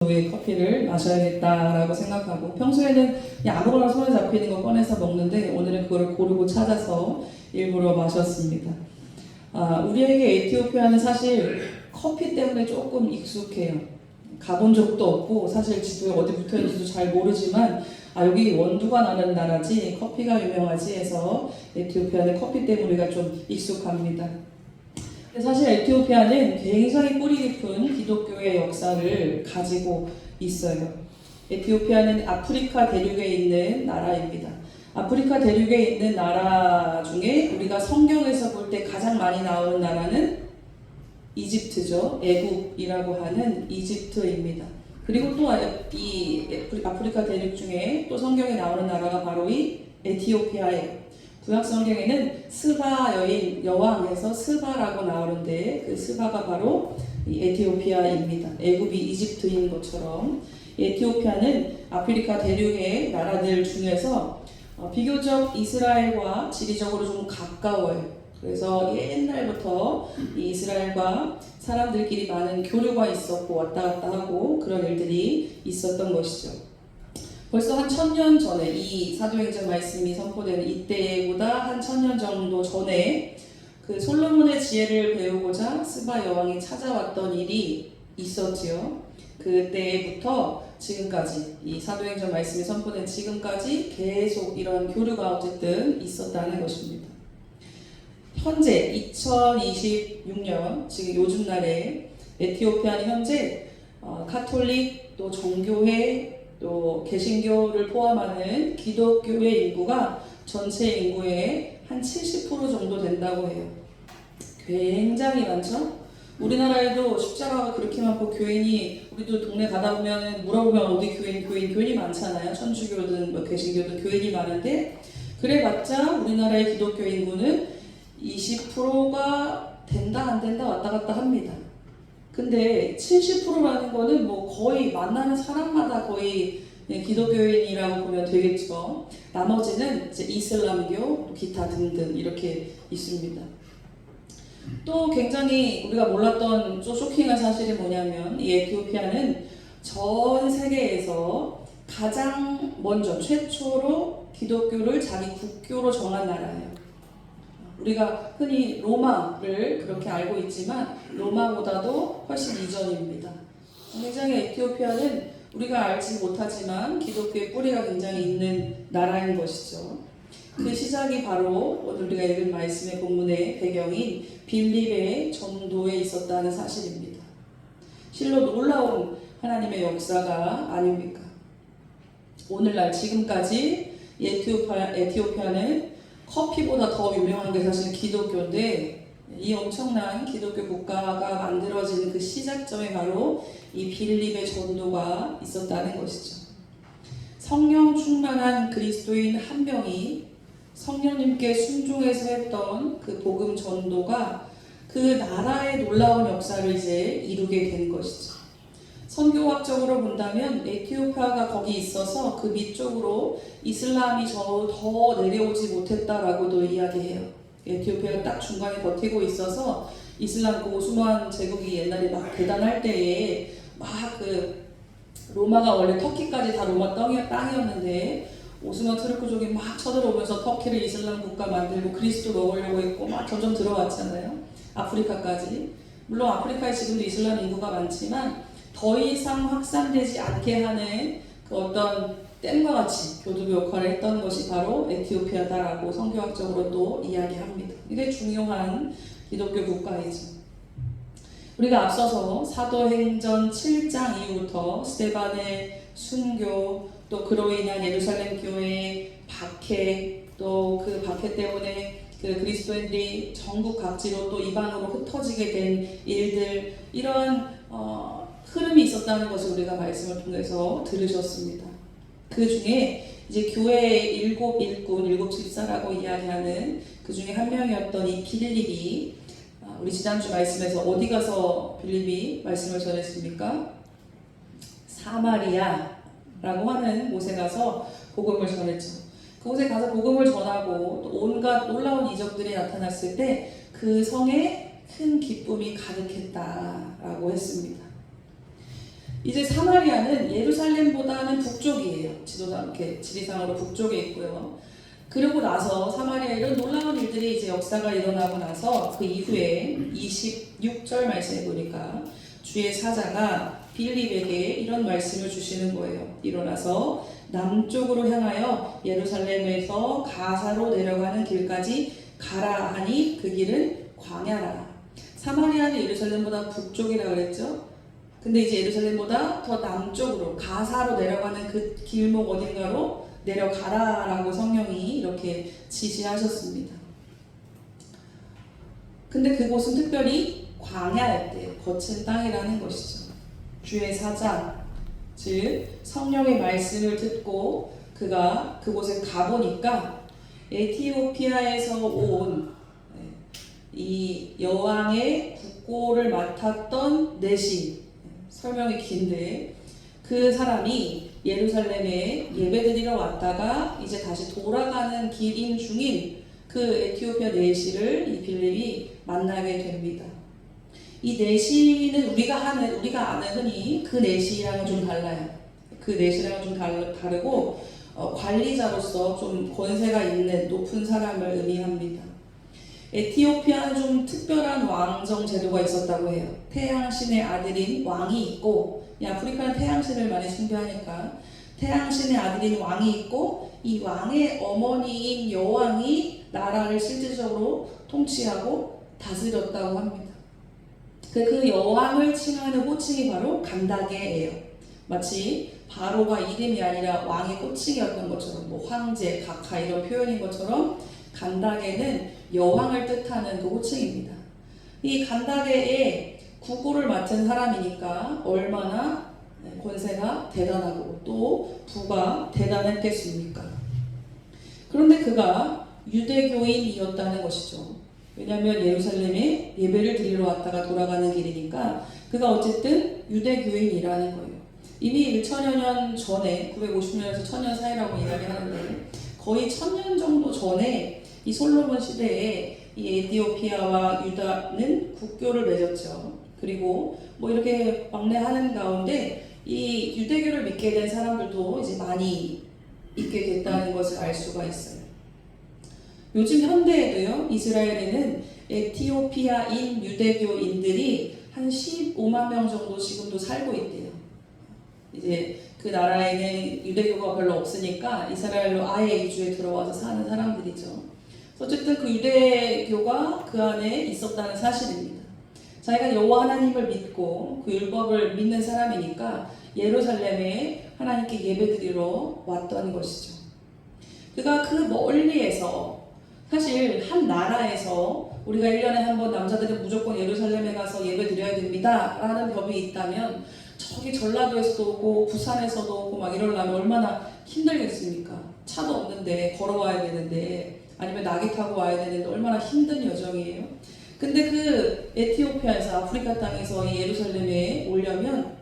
의 커피를 마셔야겠다라고 생각하고 평소에는 그냥 아무거나 손에 잡히는 거 꺼내서 먹는데 오늘은 그거를 고르고 찾아서 일부러 마셨습니다. 우리에게 에티오피아는 사실 커피 때문에 조금 익숙해요. 가본 적도 없고 사실 지도에 어디 붙어있는지도 잘 모르지만 여기 원두가 나는 나라지 커피가 유명하지 해서 에티오피아는 커피 때문에 우리가 좀 익숙합니다. 사실 에티오피아는 굉장히 뿌리 깊은 기독교의 역사를 가지고 있어요. 에티오피아는 아프리카 대륙에 있는 나라입니다. 아프리카 대륙에 있는 나라 중에 우리가 성경에서 볼 때 가장 많이 나오는 나라는 이집트죠. 애굽이라고 하는 이집트입니다. 그리고 또 이 아프리카 대륙 중에 또 성경에 나오는 나라가 바로 이 에티오피아예요. 구약 성경에는 스바 여왕에서 스바라고 나오는데 그 스바가 바로 이 에티오피아입니다. 애굽이 이집트인 것처럼 에티오피아는 아프리카 대륙의 나라들 중에서 비교적 이스라엘과 지리적으로 좀 가까워요. 그래서 옛날부터 이 이스라엘과 사람들끼리 많은 교류가 있었고 왔다 갔다 하고 그런 일들이 있었던 것이죠. 벌써 한 1000년 전에 이 사도행전 말씀이 선포되는 이때보다 한 1000년 정도 전에 그 솔로몬의 지혜를 배우고자 스바 여왕이 찾아왔던 일이 있었지요. 그때부터 지금까지 이 사도행전 말씀이 선포된 지금까지 계속 이런 교류가 어쨌든 있었다는 것입니다. 현재 2026년 지금 요즘 날에 에티오피아는 현재 카톨릭 또 정교회 또 개신교를 포함하는 기독교의 인구가 전체 인구의 한 70% 정도 된다고 해요. 굉장히 많죠? 우리나라에도 십자가가 그렇게 많고 교인이 우리도 동네 가다 보면 물어보면 어디 교인이 많잖아요. 천주교든 뭐 개신교든 교인이 많은데 그래봤자 우리나라의 기독교 인구는 20%가 된다 안 된다 왔다 갔다 합니다. 근데 70%라는 거는 뭐 거의 만나는 사람마다 거의 기독교인이라고 보면 되겠죠. 나머지는 이제 이슬람교, 기타 등등 이렇게 있습니다. 또 굉장히 우리가 몰랐던 좀 쇼킹한 사실이 뭐냐면 이 에티오피아는 전 세계에서 가장 먼저 최초로 기독교를 자기 국교로 정한 나라예요. 우리가 흔히 로마를 그렇게 알고 있지만 로마보다도 훨씬 이전입니다. 굉장히 에티오피아는 우리가 알지 못하지만 기독교의 뿌리가 굉장히 있는 나라인 것이죠. 그 시작이 바로 오늘 우리가 읽은 말씀의 본문의 배경인 빌립의 전도에 있었다는 사실입니다. 실로 놀라운 하나님의 역사가 아닙니까? 오늘날 지금까지 에티오피아는 커피보다 더 유명한 게 사실 기독교인데 이 엄청난 기독교 국가가 만들어지는 그 시작점에 바로 이 빌립의 전도가 있었다는 것이죠. 성령 충만한 그리스도인 한 명이 성령님께 순종해서 했던 그 복음 전도가 그 나라의 놀라운 역사를 이제 이루게 된 것이죠. 선교학적으로 본다면 에티오피아가 거기 있어서 그 밑쪽으로 이슬람이 더 내려오지 못했다라고도 이야기해요. 에티오피아가 딱 중간에 버티고 있어서 이슬람 그 오스만 제국이 옛날에 막 대단할 때에 막 그 로마가 원래 터키까지 다 로마 땅이었는데 오스만 투르크족이 막 쳐들어오면서 터키를 이슬람 국가 만들고 그리스도 먹으려고 했고 막 점점 들어왔잖아요. 아프리카까지. 물론 아프리카에 지금도 이슬람 인구가 많지만 더 이상 확산되지 않게 하는 그 어떤 댐과 같이 교두보 역할을 했던 것이 바로 에티오피아다라고 성교학적으로 또 이야기합니다. 이게 중요한 기독교 국가이죠. 우리가 앞서서 사도행전 7장 이후부터 스데반의 순교, 또 그로 인한 예루살렘 교회의 박해, 또 그 박해 때문에 그 그리스도인들이 전국 각지로 또 이방으로 흩어지게 된 일들, 이런 흐름이 있었다는 것을 우리가 말씀을 통해서 들으셨습니다. 그 중에 이제 교회의 일곱 일꾼, 일곱 집사라고 이야기하는 그 중에 한 명이었던 이 빌립이 우리 지난주 말씀에서 어디 가서 빌립이 말씀을 전했습니까? 사마리아라고 하는 곳에 가서 복음을 전했죠. 그곳에 가서 복음을 전하고 또 온갖 놀라운 이적들이 나타났을 때 그 성에 큰 기쁨이 가득했다라고 했습니다. 이제 사마리아는 예루살렘보다는 북쪽이에요. 지도상 이렇게 지리상으로 북쪽에 있고요. 그러고 나서 사마리아에 이런 놀라운 일들이 이제 역사가 일어나고 나서 그 이후에 26절 말씀에 보니까 주의 사자가 빌립에게 이런 말씀을 주시는 거예요. 일어나서 남쪽으로 향하여 예루살렘에서 가사로 내려가는 길까지 가라 하니 그 길은 광야라. 사마리아는 예루살렘보다 북쪽이라고 그랬죠. 근데 이제 예루살렘보다 더 남쪽으로 가사로 내려가는 그 길목 어딘가로 내려가라라고 성령이 이렇게 지시하셨습니다. 근데 그곳은 특별히 광야였대요. 거친 땅이라는 것이죠. 주의 사자, 즉 성령의 말씀을 듣고 그가 그곳에 가보니까 에티오피아에서 온 이 여왕의 국고를 맡았던 내시, 설명이 긴데 그 사람이 예루살렘에 예배드리러 왔다가 이제 다시 돌아가는 길인 중인 그 에티오피아 내시를 이 빌립이 만나게 됩니다. 이 내시는 우리가 아는 흔히 그 내시랑은 좀 달라요. 그 내시랑은 좀 다르고 관리자로서 좀 권세가 있는 높은 사람을 의미합니다. 에티오피아는 좀 특별한 왕정 제도가 있었다고 해요. 태양신의 아들인 왕이 있고, 아프리카는 태양신을 많이 숭배하니까 태양신의 아들인 왕이 있고 이 왕의 어머니인 여왕이 나라를 실질적으로 통치하고 다스렸다고 합니다. 그 여왕을 칭하는 호칭이 바로 간다게예요. 마치 바로가 이름이 아니라 왕의 호칭이었던 것처럼 뭐 황제, 각하 이런 표현인 것처럼 간다게는 여왕을 뜻하는 그 호칭입니다. 이 간다게의 국고를 맡은 사람이니까 얼마나 권세가 대단하고 또 부가 대단했겠습니까? 그런데 그가 유대교인이었다는 것이죠. 왜냐하면 예루살렘에 예배를 드리러 왔다가 돌아가는 길이니까 그가 어쨌든 유대교인이라는 거예요. 이미 1000여 년 전에 950년에서 1000년 사이라고 이야기하는데 거의 1000년 정도 전에 이 솔로몬 시대에 이 에티오피아와 유다는 국교를 맺었죠. 그리고 뭐 이렇게 왕래하는 가운데 이 유대교를 믿게 된 사람들도 이제 많이 있게 됐다는 것을 알 수가 있어요. 요즘 현대에도요, 이스라엘에는 에티오피아인 유대교인들이 한 15만 명 정도 지금도 살고 있대요. 이제 그 나라에는 유대교가 별로 없으니까 이스라엘로 아예 이주해 들어와서 사는 사람들이죠. 어쨌든 그 유대교가 그 안에 있었다는 사실입니다. 자기가 여호와 하나님을 믿고 그 율법을 믿는 사람이니까 예루살렘에 하나님께 예배드리러 왔던 것이죠. 그가 그 멀리에서 사실 한 나라에서 우리가 1년에 한 번 남자들은 무조건 예루살렘에 가서 예배드려야 됩니다 라는 법이 있다면 저기 전라도에서도 오고 부산에서도 오고 막 이러려면 얼마나 힘들겠습니까? 차도 없는데 걸어와야 되는데 아니면 낙이 타고 와야 되는데 얼마나 힘든 여정이에요. 근데 그 에티오피아에서 아프리카 땅에서 이 예루살렘에 오려면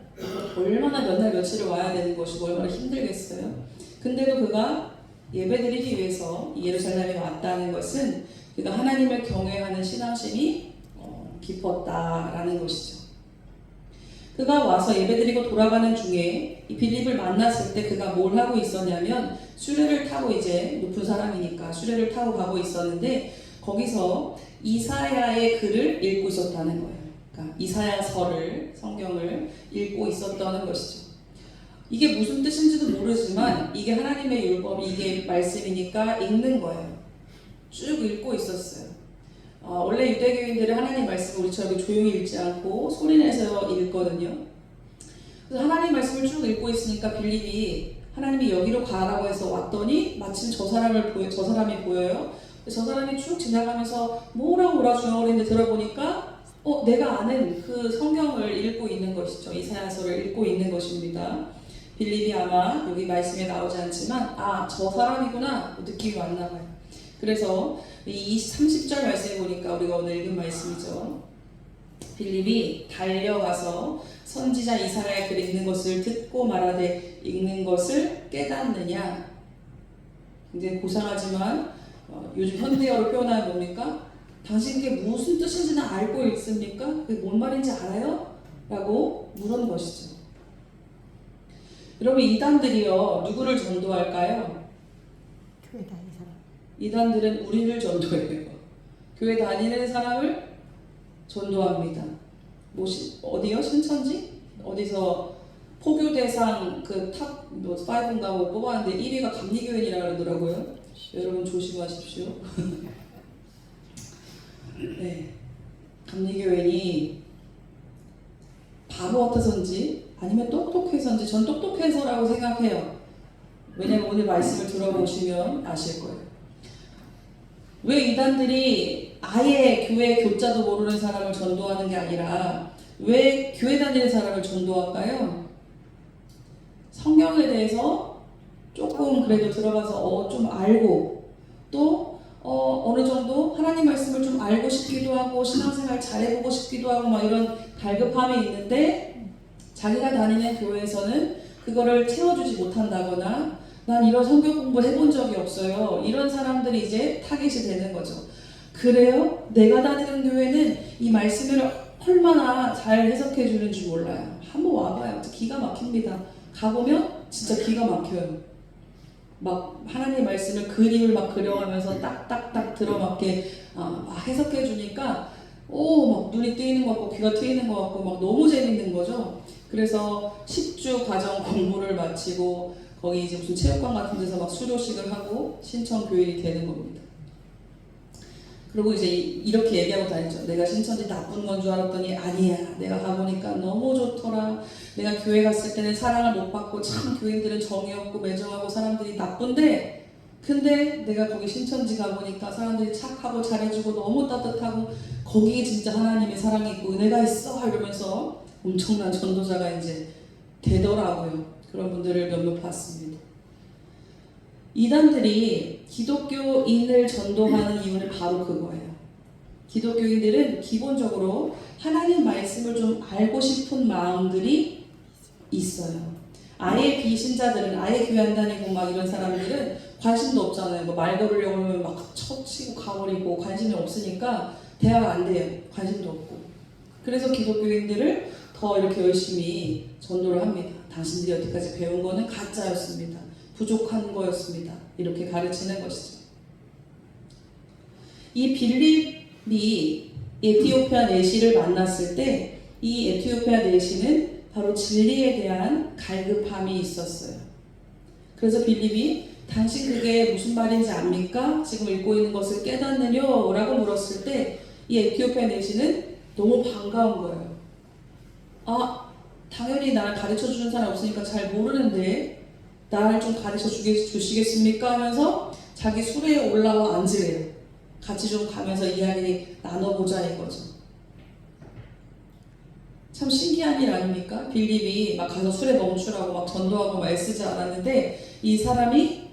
얼마나 몇 날 며칠을 와야 되는 것이고 얼마나 힘들겠어요. 근데도 그가 예배드리기 위해서 예루살렘에 왔다는 것은 그가 하나님을 경외하는 신앙심이 깊었다라는 것이죠. 그가 와서 예배드리고 돌아가는 중에 이 빌립을 만났을 때 그가 뭘 하고 있었냐면 수레를 타고 이제 높은 사람이니까 수레를 타고 가고 있었는데 거기서 이사야의 글을 읽고 있었다는 거예요. 그러니까 이사야서를 성경을 읽고 있었다는 것이죠. 이게 무슨 뜻인지도 모르지만 이게 하나님의 율법, 이게 말씀이니까 읽는 거예요. 쭉 읽고 있었어요. 원래 유대교인들은 하나님 말씀을 우리처럼 조용히 읽지 않고 소리내서 읽거든요. 그래서 하나님 말씀을 쭉 읽고 있으니까 빌립이 하나님이 여기로 가라고 해서 왔더니 마침 저 사람이 보여요. 저 사람이 쭉 지나가면서 뭐라고 중얼거리는데 들어보니까 내가 아는 그 성경을 읽고 있는 것이죠. 이사야서를 읽고 있는 것입니다. 빌립이 아마 여기 말씀에 나오지 않지만 저 사람이구나 느낌이 왔나 봐요. 그래서 이 30절 말씀에 보니까 우리가 오늘 읽은 말씀이죠. 빌립이 달려가서 선지자 이사야의 글 읽는 것을 듣고 말하되 읽는 것을 깨닫느냐. 굉장히 고상하지만 요즘 현대어로 표현하면 뭡니까? 당신 그게 무슨 뜻인지는 알고 읽습니까? 그게 뭔 말인지 알아요? 라고 물은 것이죠. 여러분 이단들이요 누구를 전도할까요? 교회 다니는 사람. 이단들은 우리를 전도해요. 교회 다니는 사람을 전도합니다. 어디요? 신천지? 어디서 포교 대상 그탑뭐 5인가 뭐 뽑았는데 1위가 감리교인이라 그러더라고요. 여러분 조심하십시오. 네, 감리교인이 바보 같아서인지 아니면 똑똑해서인지 전 똑똑해서라고 생각해요. 왜냐면 오늘 말씀을 들어보시면 아실 거예요. 왜 이단들이 아예 교회 교자도 모르는 사람을 전도하는 게 아니라 왜 교회 다니는 사람을 전도할까요? 성경에 대해서 조금 그래도 들어가서 좀 알고 또 어느 정도 하나님 말씀을 좀 알고 싶기도 하고 신앙생활 잘해보고 싶기도 하고 막 이런 갈급함이 있는데 자기가 다니는 교회에서는 그거를 채워주지 못한다거나 난 이런 성경 공부 해본 적이 없어요. 이런 사람들이 이제 타깃이 되는 거죠. 그래요? 내가 다니는 교회는 이 말씀을 얼마나 잘 해석해 주는지 몰라요. 한번 와봐요. 기가 막힙니다. 가보면 진짜 기가 막혀요. 막 하나님 말씀을 그림을 막 그려가면서 딱딱딱 들어맞게 막 해석해 주니까 막 눈이 뜨이는 것 같고 귀가 트이는 것 같고 막 너무 재밌는 거죠. 그래서 10주 과정 공부를 마치고 거기 이제 무슨 체육관 같은 데서 막 수료식을 하고 신천교인이 되는 겁니다. 그리고 이제 이렇게 얘기하고 다니죠. 내가 신천지 나쁜 건 줄 알았더니 아니야. 내가 가보니까 너무 좋더라. 내가 교회 갔을 때는 사랑을 못 받고 참 교인들은 정이 없고 매정하고 사람들이 나쁜데 근데 내가 거기 신천지 가보니까 사람들이 착하고 잘해주고 너무 따뜻하고 거기에 진짜 하나님의 사랑이 있고 은혜가 있어 이러면서 엄청난 전도자가 이제 되더라고요. 그런 분들을 몇몇 봤습니다. 이단들이 기독교인을 전도하는 이유는 바로 그거예요. 기독교인들은 기본적으로 하나님 말씀을 좀 알고 싶은 마음들이 있어요. 아예 비신자들은 아예 교회 안 다니고 막 이런 사람들은 관심도 없잖아요. 뭐 말 걸으려고 하면 막 쳐치고 가버리고 관심이 없으니까 대화가 안 돼요. 관심도 없고. 그래서 기독교인들을 더 이렇게 열심히 전도를 합니다. 당신들이 여태까지 배운 거는 가짜였습니다. 부족한 거였습니다. 이렇게 가르치는 것이죠. 이 빌립이 에티오피아 내시를 만났을 때 이 에티오피아 내시는 바로 진리에 대한 갈급함이 있었어요. 그래서 빌립이 당신 그게 무슨 말인지 압니까? 지금 읽고 있는 것을 깨닫느뇨? 라고 물었을 때 이 에티오피아 내시는 너무 반가운 거예요. 당연히 나를 가르쳐주는 사람 없으니까 잘 모르는데 나를 좀 가르쳐 주시겠습니까? 하면서 자기 수레에 올라와 앉으래요. 같이 좀 가면서 이야기 나눠보자 이거죠. 참 신기한 일 아닙니까? 빌립이 막 가서 수레 멈추라고 막 전도하고 막 애쓰지 않았는데 이 사람이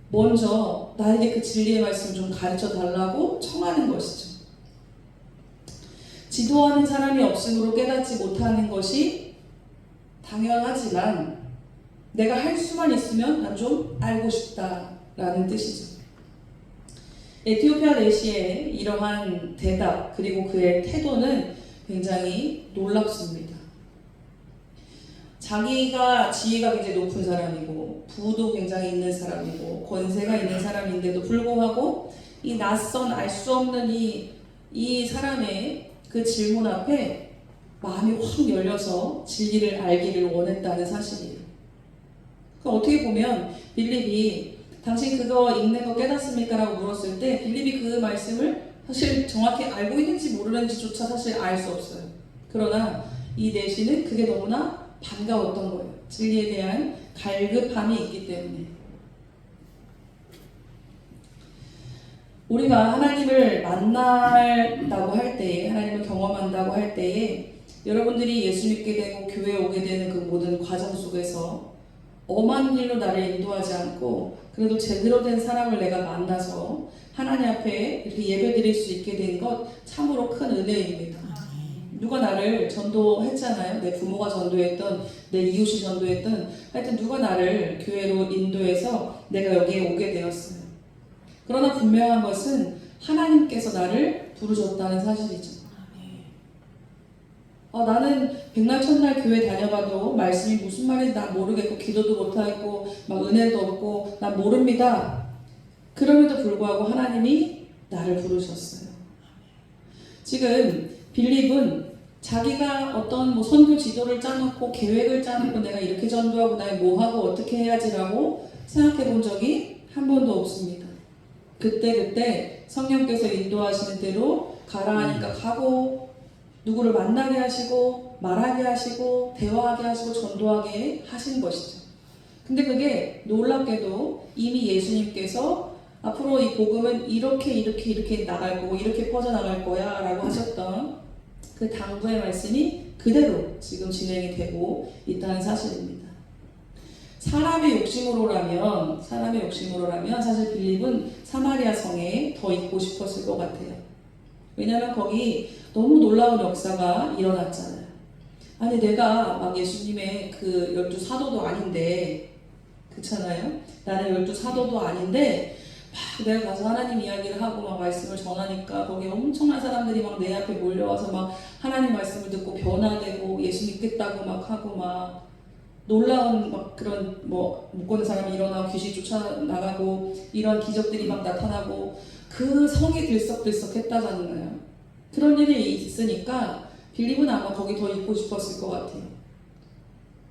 먼저 나에게 그 진리의 말씀 좀 가르쳐 달라고 청하는 것이죠. 지도하는 사람이 없으므로 깨닫지 못하는 것이 당연하지만 내가 할 수만 있으면 난 좀 알고 싶다라는 뜻이죠. 에티오피아 내시의 이러한 대답 그리고 그의 태도는 굉장히 놀랍습니다. 자기가 지위가 굉장히 높은 사람이고 부도 굉장히 있는 사람이고 권세가 있는 사람인데도 불구하고 이 낯선 알 수 없는 이 사람의 그 질문 앞에 마음이 확 열려서 진리를 알기를 원했다는 사실이에요. 어떻게 보면 빌립이 당신 그거 읽는 거 깨닫습니까? 라고 물었을 때 빌립이 그 말씀을 사실 정확히 알고 있는지 모르는지조차 사실 알 수 없어요. 그러나 이 내시는 그게 너무나 반가웠던 거예요. 진리에 대한 갈급함이 있기 때문에. 우리가 하나님을 만난다고 할 때에, 하나님을 경험한다고 할 때에 여러분들이 예수 믿게 되고 교회에 오게 되는 그 모든 과정 속에서 엄한 길로 나를 인도하지 않고 그래도 제대로 된 사람을 내가 만나서 하나님 앞에 이렇게 예배드릴 수 있게 된 것 참으로 큰 은혜입니다. 누가 나를 전도했잖아요. 내 부모가 전도했던, 내 이웃이 전도했던, 하여튼 누가 나를 교회로 인도해서 내가 여기에 오게 되었어요. 그러나 분명한 것은 하나님께서 나를 부르셨다는 사실이죠. 나는 백날 첫날 교회 다녀봐도 말씀이 무슨 말인지 난 모르겠고 기도도 못하겠고 막 은혜도 없고 난 모릅니다. 그럼에도 불구하고 하나님이 나를 부르셨어요. 지금 빌립은 자기가 어떤 뭐 선교 지도를 짜놓고 계획을 짜놓고 내가 이렇게 전도하고 내가 뭐하고 어떻게 해야지라고 생각해 본 적이 한 번도 없습니다. 그때 성령께서 인도하시는 대로 가라 하니까 가고 누구를 만나게 하시고 말하게 하시고 대화하게 하시고 전도하게 하신 것이죠. 근데 그게 놀랍게도 이미 예수님께서 앞으로 이 복음은 이렇게 나갈 거고 이렇게 퍼져나갈 거야 라고 하셨던 그 당부의 말씀이 그대로 지금 진행이 되고 있다는 사실입니다. 사람의 욕심으로라면 사실 빌립은 사마리아 성에 더 있고 싶었을 것 같아요. 왜냐하면 거기 너무 놀라운 역사가 일어났잖아요. 아니 내가 막 예수님의 그 12사도도 아닌데 그렇잖아요. 나는 12사도도 아닌데 막 내가 가서 하나님 이야기를 하고 막 말씀을 전하니까 거기 엄청난 사람들이 막 내 앞에 몰려와서 막 하나님 말씀을 듣고 변화되고 예수 믿겠다고 막 하고 막 놀라운 막 그런 뭐 못 보는 사람이 일어나고 귀신 쫓아나가고 이런 기적들이 막 나타나고 그 성이 들썩들썩했다잖아요. 그런 일이 있으니까 빌립은 아마 거기 더 있고 싶었을 것 같아요.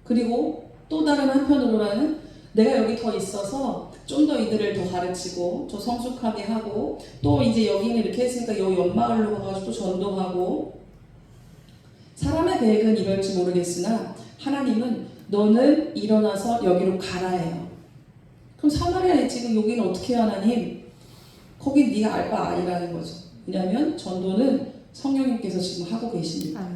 그리고 또 다른 한편으로는 내가 여기 더 있어서 좀 더 이들을 더 가르치고 더 성숙하게 하고 또 이제 여기는 이렇게 했으니까 여기 연마을로 가가지고 또 전도하고 사람의 계획은 이럴지 모르겠으나 하나님은 너는 일어나서 여기로 가라 해요. 그럼 사마리아에 지금 여기는 어떻게 해요 하나님? 거긴 네가 알 바 아니라는 거죠. 왜냐하면 전도는 성령님께서 지금 하고 계십니다.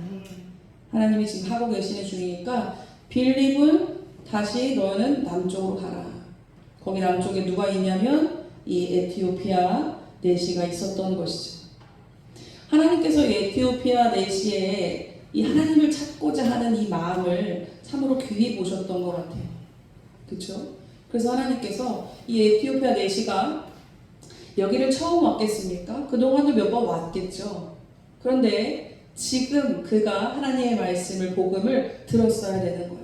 하나님이 지금 하고 계시는 중이니까 빌립은 다시 너는 남쪽으로 가라. 거기 남쪽에 누가 있냐면 이 에티오피아 내시가 있었던 것이죠. 하나님께서 이 에티오피아 내시에 이 하나님을 찾고자 하는 이 마음을 참으로 귀히 보셨던 것 같아요. 그렇죠? 그래서 하나님께서 이 에티오피아 내시가 여기를 처음 왔겠습니까? 그동안도 몇 번 왔겠죠. 그런데 지금 그가 하나님의 말씀을 복음을 들었어야 되는 거예요.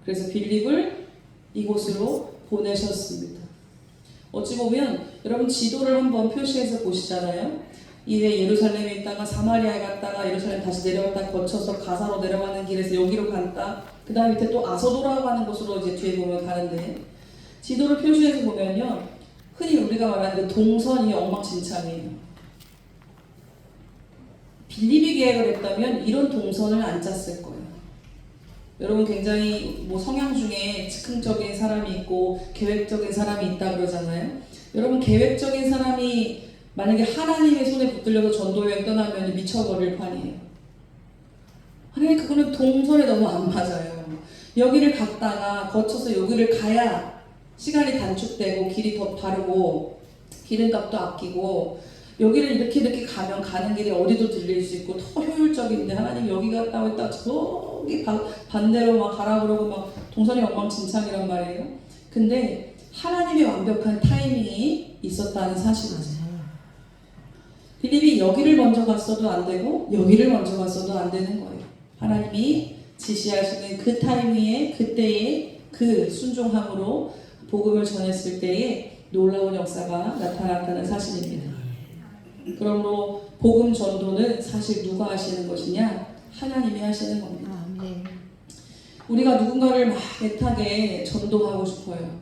그래서 빌립을 이곳으로 보내셨습니다. 어찌 보면 여러분 지도를 한번 표시해서 보시잖아요. 이제 예루살렘에 있다가 사마리아에 갔다가 예루살렘 다시 내려갔다 거쳐서 가사로 내려가는 길에서 여기로 갔다. 그 다음 밑에 또 아소도라고 하는 곳으로 이제 뒤에 보면 가는데 지도를 표시해서 보면요. 흔히 우리가 말하는 그 동선이 엉망진창이에요. 빌립이 계획을 했다면 이런 동선을 안 짰을 거예요. 여러분 굉장히 뭐 성향 중에 즉흥적인 사람이 있고 계획적인 사람이 있다 그러잖아요. 여러분 계획적인 사람이 만약에 하나님의 손에 붙들려서 전도여행 떠나면 미쳐버릴 판이에요. 하나님 그거는 동선에 너무 안 맞아요. 여기를 갔다가 거쳐서 여기를 가야 시간이 단축되고 길이 더 바르고 기름값도 아끼고 여기를 이렇게 가면 가는 길이 어디도 들릴 수 있고 더 효율적인데 하나님 여기 갔다 왔다 저기 반대로 막 가라 그러고 막 동선이 엉망진창이란 말이에요. 근데 하나님의 완벽한 타이밍이 있었다는 사실이죠. 빌립이 여기를 먼저 갔어도 안 되고 여기를 먼저 갔어도 안 되는 거예요. 하나님이 지시하시는 그 타이밍에 그때의 그 순종함으로 복음을 전했을 때에 놀라운 역사가 나타났다는 사실입니다. 그러므로 복음 전도는 사실 누가 하시는 것이냐? 하나님이 하시는 겁니다. 우리가 누군가를 막 애타게 전도하고 싶어요.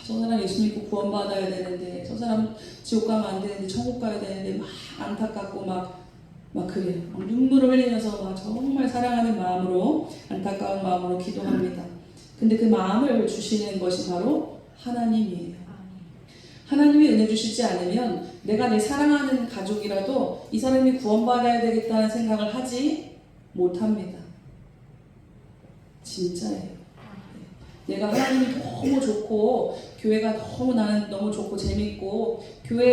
저 사람 예수 믿고 구원받아야 되는데 저 사람 지옥 가면 안 되는데 천국 가야 되는데 막 안타깝고 막 그래요. 막 눈물을 흘리면서 막 정말 사랑하는 마음으로 안타까운 마음으로 기도합니다. 근데 그 마음을 주시는 것이 바로 하나님이에요. 하나님이 은혜 주시지 않으면 내가 내 사랑하는 가족이라도 이 사람이 구원받아야 되겠다는 생각을 하지 못합니다. 진짜예요. 내가 하나님이 너무 좋고 교회가 나는 너무 좋고 재밌고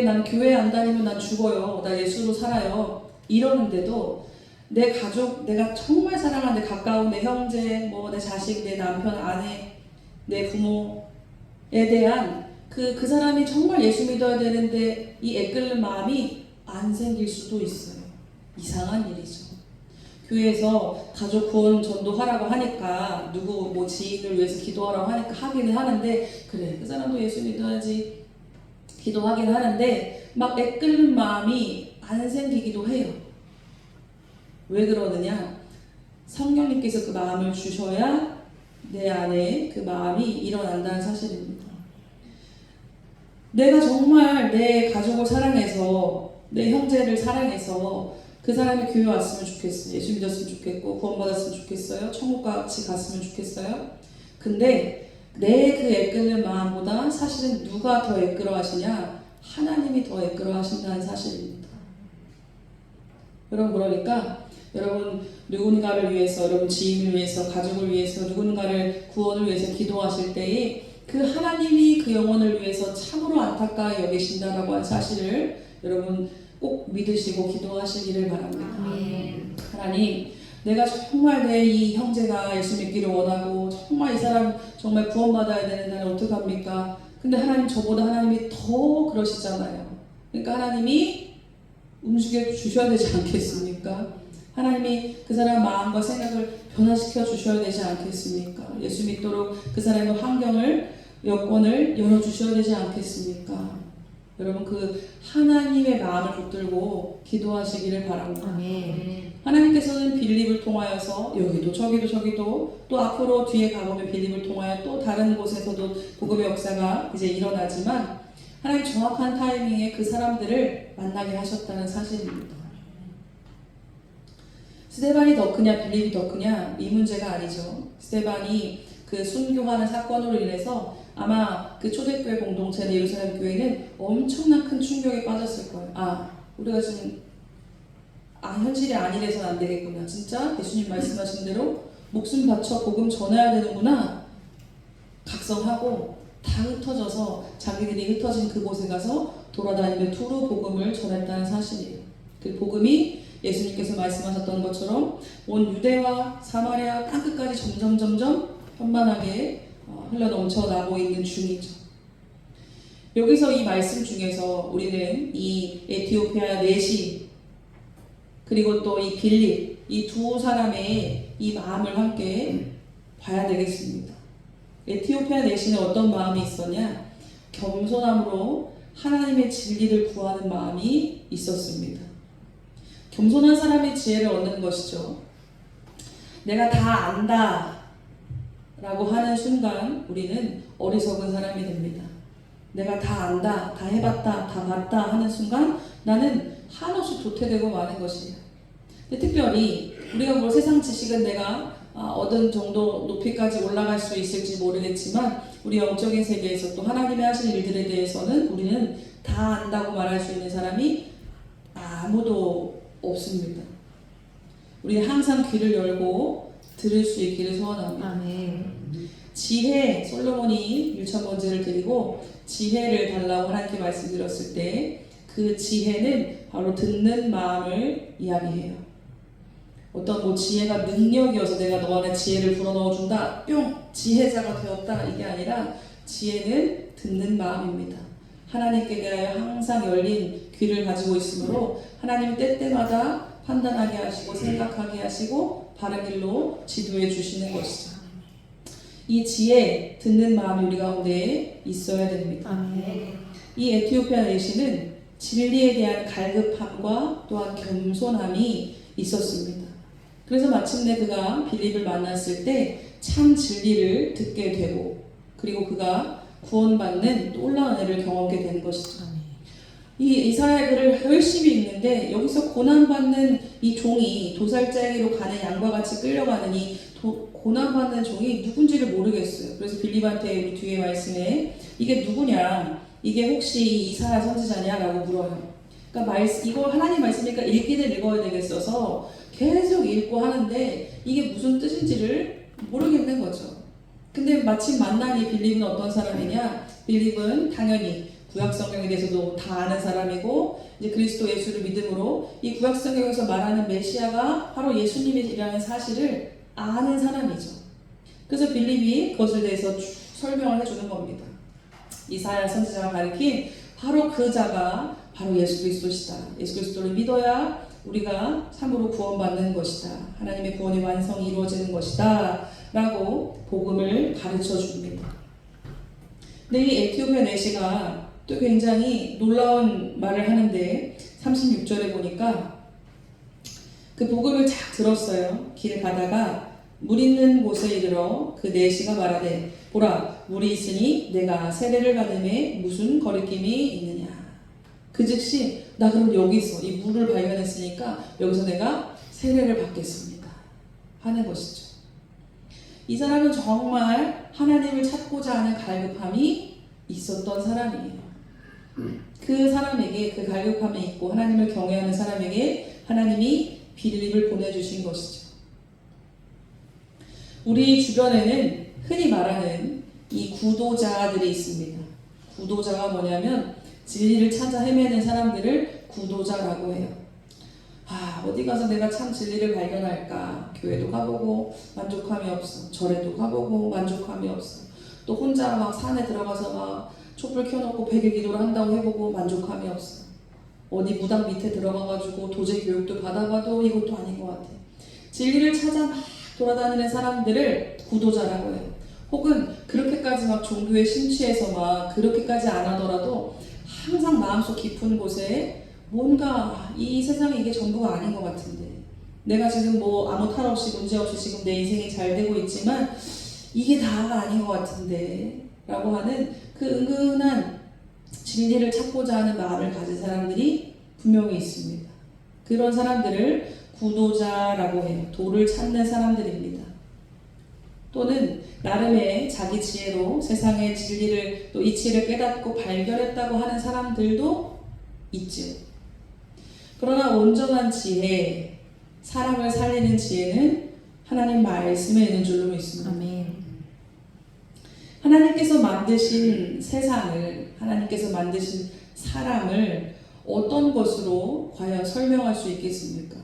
난 교회 안 다니면 난 죽어요. 나 예수로 살아요. 이러는데도 내 가족, 내가 정말 사랑하는 가까운 내 형제, 내 자식, 내 남편, 아내, 내 부모에 대한 그 사람이 정말 예수 믿어야 되는데 이 애끓는 마음이 안 생길 수도 있어요. 이상한 일이죠. 교회에서 가족 구원 전도하라고 하니까 누구 뭐 지인을 위해서 기도하라고 하니까 하기는 하는데 그래 그 사람도 예수 믿어야지 기도하긴 하는데 막 애끓는 마음이 안 생기기도 해요. 왜 그러느냐? 성령님께서 그 마음을 주셔야 내 안에 그 마음이 일어난다는 사실입니다. 내가 정말 내 가족을 사랑해서 내 형제를 사랑해서 그 사람이 교회 왔으면 좋겠어요. 예수 믿었으면 좋겠고 구원받았으면 좋겠어요. 천국 같이 갔으면 좋겠어요. 근데 내 그 애끓는 마음보다 사실은 누가 더 애끓어 하시냐? 하나님이 더 애끓어 하신다는 사실입니다. 여러분 그러니까 여러분 누군가를 위해서 여러분 지인을 위해서 가족을 위해서 누군가를 구원을 위해서 기도하실 때에 그 하나님이 그 영혼을 위해서 참으로 안타까이 여기신다라고 하는 사실을 여러분 꼭 믿으시고 기도하시기를 바랍니다. 하나님, 내가 정말 내 이 형제가 예수 믿기를 원하고 정말 이 사람 정말 구원받아야 되는 나는 어떡합니까? 근데 하나님 저보다 하나님이 더 그러시잖아요. 그러니까 하나님이 움직여 주셔야 되지 않겠습니까? 하나님이 그 사람 마음과 생각을 변화시켜 주셔야 되지 않겠습니까? 예수 믿도록 그 사람의 환경을 여건을 열어주셔야 되지 않겠습니까? 여러분 그 하나님의 마음을 붙들고 기도하시기를 바랍니다. 아멘. 하나님께서는 빌립을 통하여서 여기도 저기도 또 앞으로 뒤에 가보면 빌립을 통하여 또 다른 곳에서도 복음의 역사가 이제 일어나지만 하나님 정확한 타이밍에 그 사람들을 만나게 하셨다는 사실입니다. 스데반이 더 크냐 빌립이 더 크냐 이 문제가 아니죠. 스데반이 그 순교하는 사건으로 인해서 아마 그 초대교회 공동체는 예루살렘 교회는 엄청난 큰 충격에 빠졌을 거예요. 우리가 지금 현실이 아니래서는 안 되겠구나. 진짜 예수님 말씀하신 대로 목숨 바쳐 복음 전해야 되는구나. 각성하고 다 흩어져서 자기들이 흩어진 그곳에 가서 돌아다니며 두루 복음을 전했다는 사실이에요. 그 복음이 예수님께서 말씀하셨던 것처럼 온 유대와 사마리아 땅끝까지 점점 현만하게 흘러넘쳐나고 있는 중이죠. 여기서 이 말씀 중에서 우리는 이 에티오피아 내시 그리고 또 이 빌립 이 두 사람의 이 마음을 함께 봐야 되겠습니다. 에티오피아 내시는 어떤 마음이 있었냐? 겸손함으로 하나님의 진리를 구하는 마음이 있었습니다. 겸손한 사람이 지혜를 얻는 것이죠. 내가 다 안다 라고 하는 순간 우리는 어리석은 사람이 됩니다. 내가 다 안다, 다 해봤다, 다 봤다 하는 순간 나는 한없이 도태되고 마는 것이에요. 근데 특별히 우리가 뭐 세상 지식은 내가 얻은 정도 높이까지 올라갈 수 있을지 모르겠지만 우리 영적인 세계에서 또 하나님의 하신 일들에 대해서는 우리는 다 안다고 말할 수 있는 사람이 아무도 없습니다. 우리는 항상 귀를 열고 들을 수 있기를 소원합니다. 아멘. 지혜, 솔로몬이 율천번제를 드리고 지혜를 달라고 하나님께 말씀드렸을 때 그 지혜는 바로 듣는 마음을 이야기해요. 어떤 뭐 지혜가 능력이어서 내가 너 안에 지혜를 불어넣어준다, 뿅! 지혜자가 되었다 이게 아니라 지혜는 듣는 마음입니다. 하나님께 대하여 항상 열린 귀를 가지고 있으므로 하나님이 때때마다 판단하게 하시고 생각하게 하시고 바른 길로 지도해 주시는 것이죠. 이 지혜, 듣는 마음이 우리 가운데 있어야 됩니다. 아멘. 이 에티오피아 내시는 진리에 대한 갈급함과 또한 겸손함이 있었습니다. 그래서 마침내 그가 빌립을 만났을 때 참 진리를 듣게 되고 그리고 그가 구원받는 놀라운 은혜를 경험하게 된 것이죠. 이 이사야 글을 열심히 읽는데 여기서 고난받는 이 종이 도살장이로 가는 양과 같이 끌려가는 이 고난받는 종이 누군지를 모르겠어요. 그래서 빌립한테 우리 뒤에 말씀에 이게 누구냐? 이게 혹시 이사야 선지자냐? 라고 물어요. 그러니까 이거 하나님 말씀이니까 읽기는 읽어야 되겠어서 계속 읽고 하는데 이게 무슨 뜻인지를 모르겠는 거죠. 근데 마침 만난 이 빌립은 어떤 사람이냐? 빌립은 당연히 구약성경에 대해서도 다 아는 사람이고 이제 그리스도 예수를 믿음으로 이 구약성경에서 말하는 메시아가 바로 예수님이라는 사실을 아는 사람이죠. 그래서 빌립이 그것에 대해서 설명을 해주는 겁니다. 이사야 선지자가 가리킨 바로 그 자가 바로 예수 그리스도시다. 예수 그리스도를 믿어야 우리가 참으로 구원받는 것이다. 하나님의 구원의 완성이 이루어지는 것이다. 라고 복음을 가르쳐 줍니다. 근데 이 에티오피아 내시가 또 굉장히 놀라운 말을 하는데 36절에 보니까 그 복음을 쫙 들었어요. 길 가다가 물 있는 곳에 이르러 그 내시가 말하되 보라 물이 있으니 내가 세례를 받음에 무슨 거리낌이 있느냐. 그 즉시 나 그럼 여기서 이 물을 발견했으니까 여기서 내가 세례를 받겠습니다 하는 것이죠. 이 사람은 정말 하나님을 찾고자 하는 갈급함이 있었던 사람이에요. 그 사람에게 그 갈급함이 있고 하나님을 경외하는 사람에게 하나님이 빌립을 보내주신 것이죠. 우리 주변에는 흔히 말하는 이 구도자들이 있습니다. 구도자가 뭐냐면 진리를 찾아 헤매는 사람들을 구도자라고 해요. 어디 가서 내가 참 진리를 발견할까? 교회도 가보고 만족함이 없어. 절에도 가보고 만족함이 없어. 또 혼자 막 산에 들어가서 막 촛불 켜놓고 100일 기도를 한다고 해보고 만족함이 없어. 어디 무당 밑에 들어가가지고 도제 교육도 받아봐도 이것도 아닌 것 같아. 진리를 찾아 막 돌아다니는 사람들을 구도자라고 해요. 혹은 그렇게까지 막 종교에 심취해서 막 그렇게까지 안 하더라도 항상 마음속 깊은 곳에 뭔가 이 세상에 이게 전부가 아닌 것 같은데 내가 지금 뭐 아무 탈 없이 문제 없이 지금 내 인생이 잘 되고 있지만 이게 다가 아닌 것 같은데 라고 하는 그 은근한 진리를 찾고자 하는 마음을 가진 사람들이 분명히 있습니다. 그런 사람들을 구도자라고 해요. 도를 찾는 사람들입니다. 또는 나름의 자기 지혜로 세상의 진리를 또 이치를 깨닫고 발견했다고 하는 사람들도 있죠. 그러나 온전한 지혜, 사람을 살리는 지혜는 하나님 말씀에 있는 줄로 믿습니다. 아멘. 하나님께서 만드신 세상을, 하나님께서 만드신 사람을 어떤 것으로 과연 설명할 수 있겠습니까?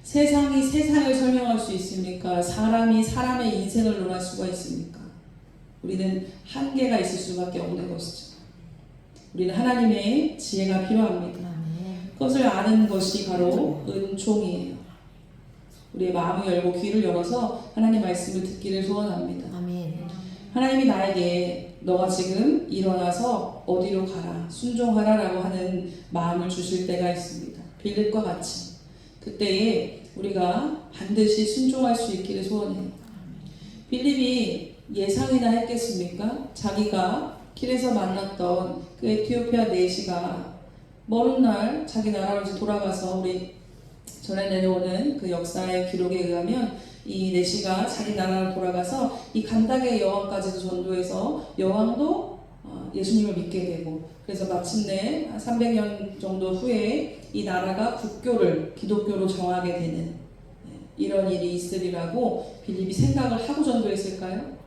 세상이 세상을 설명할 수 있습니까? 사람이 사람의 인생을 논할 수가 있습니까? 우리는 한계가 있을 수밖에 없는 것이죠. 우리는 하나님의 지혜가 필요합니다. 그것을 아는 것이 바로 은총이에요. 우리의 마음을 열고 귀를 열어서 하나님 말씀을 듣기를 소원합니다. 아멘. 하나님이 나에게 너가 지금 일어나서 어디로 가라, 순종하라 라고 하는 마음을 주실 때가 있습니다. 빌립과 같이. 그때에 우리가 반드시 순종할 수 있기를 소원해요. 빌립이 예상이나 했겠습니까? 자기가 길에서 만났던 그 에티오피아 내시가 먼 날 자기 나라로 이제 돌아가서 우리 전에 내려오는 그 역사의 기록에 의하면 이 내시가 자기 나라로 돌아가서 이 간닥의 여왕까지도 전도해서 여왕도 예수님을 믿게 되고 그래서 마침내 한 300년 정도 후에 이 나라가 국교를 기독교로 정하게 되는 이런 일이 있으리라고 빌립이 생각을 하고 전도했을까요?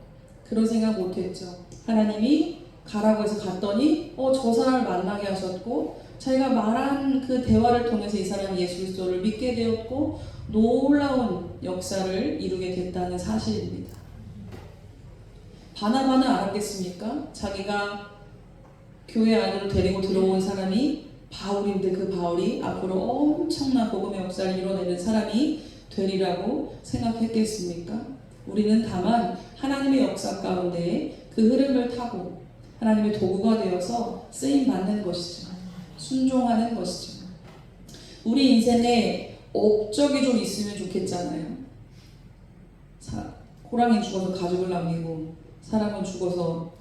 그런 생각 못했죠. 하나님이 가라고 해서 갔더니 저 사람을 만나게 하셨고 자기가 말한 그 대화를 통해서 이 사람이 예수 그리스도를 믿게 되었고 놀라운 역사를 이루게 됐다는 사실입니다. 바나바는 알았겠습니까? 자기가 교회 안으로 데리고 들어온 사람이 바울인데 그 바울이 앞으로 엄청난 복음의 역사를 이뤄내는 사람이 되리라고 생각했겠습니까? 우리는 다만 하나님의 역사 가운데 그 흐름을 타고 하나님의 도구가 되어서 쓰임받는 것이죠. 순종하는 것이죠. 우리 인생에 업적이 좀 있으면 좋겠잖아요. 호랑이는 죽어서 가죽을 남기고 사람은 죽어서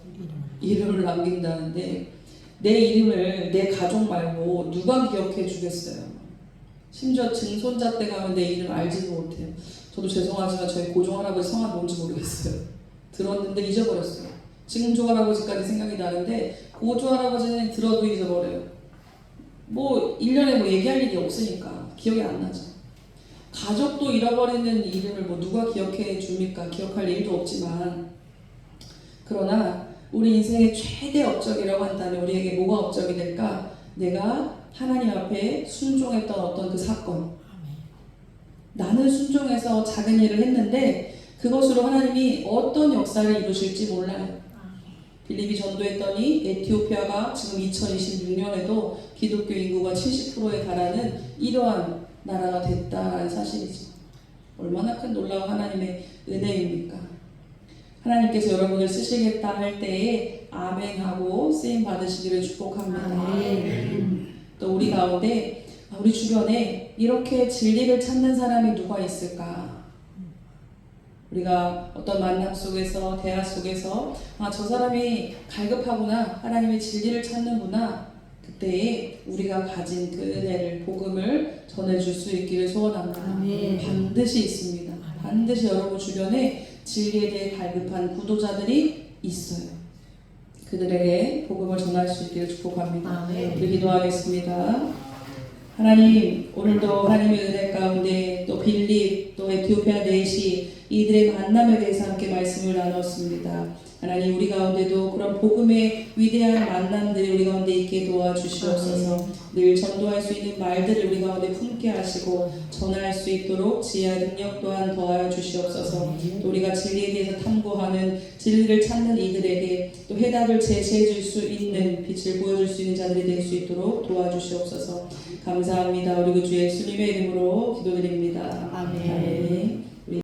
이름을 남긴다는데 내 이름을 내 가족 말고 누가 기억해 주겠어요. 심지어 증손자 때 가면 내 이름 알지도 못해요. 저도 죄송하지만 저희 고종할아버지 성함 뭔지 모르겠어요. 들었는데 잊어버렸어요. 지금 조할아버지까지 생각이 나는데 고조할아버지는 들어도 잊어버려요. 뭐 1년에 뭐 얘기할 일이 없으니까 기억이 안 나죠. 가족도 잃어버리는 이름을 뭐 누가 기억해 줍니까? 기억할 일도 없지만 그러나 우리 인생의 최대 업적이라고 한다면 우리에게 뭐가 업적이 될까? 내가 하나님 앞에 순종했던 어떤 그 사건. 나는 순종해서 작은 일을 했는데 그것으로 하나님이 어떤 역사를 이루실지 몰라요. 빌립이 전도했더니 에티오피아가 지금 2026년에도 기독교 인구가 70%에 달하는 이러한 나라가 됐다는 사실이죠. 얼마나 큰 놀라운 하나님의 은혜입니까? 하나님께서 여러분을 쓰시겠다 할 때에 아멘하고 쓰임 받으시기를 축복합니다. 또 우리 가운데 우리 주변에 이렇게 진리를 찾는 사람이 누가 있을까? 우리가 어떤 만남 속에서 대화 속에서 저 사람이 갈급하구나, 하나님의 진리를 찾는구나, 그때에 우리가 가진 그 은혜를, 복음을 전해줄 수 있기를 소원합니다. 반드시 있습니다. 반드시 여러분 주변에 진리에 대해 갈급한 구도자들이 있어요. 그들에게 복음을 전할 수 있기를 축복합니다. 우리 기도하겠습니다. 하나님, 오늘도 하나님의 은혜 가운데 또 빌립, 또 에티오피아 내시 이들의 만남에 대해서 함께 말씀을 나눴습니다. 하나님, 우리 가운데도 그런 복음의 위대한 만남들이 우리 가운데 있게 도와주시옵소서. 늘 전도할 수 있는 말들을 우리 가운데 품게 하시고 전할 수 있도록 지혜와 능력 또한 더하여 주시옵소서. 또 우리가 진리에 대해서 탐구하는, 진리를 찾는 이들에게 또 해답을 제시해 줄 수 있는, 빛을 보여줄 수 있는 자들이 될 수 있도록 도와주시옵소서. 감사합니다. 우리 주 예수님의 이름으로 기도드립니다. 아멘.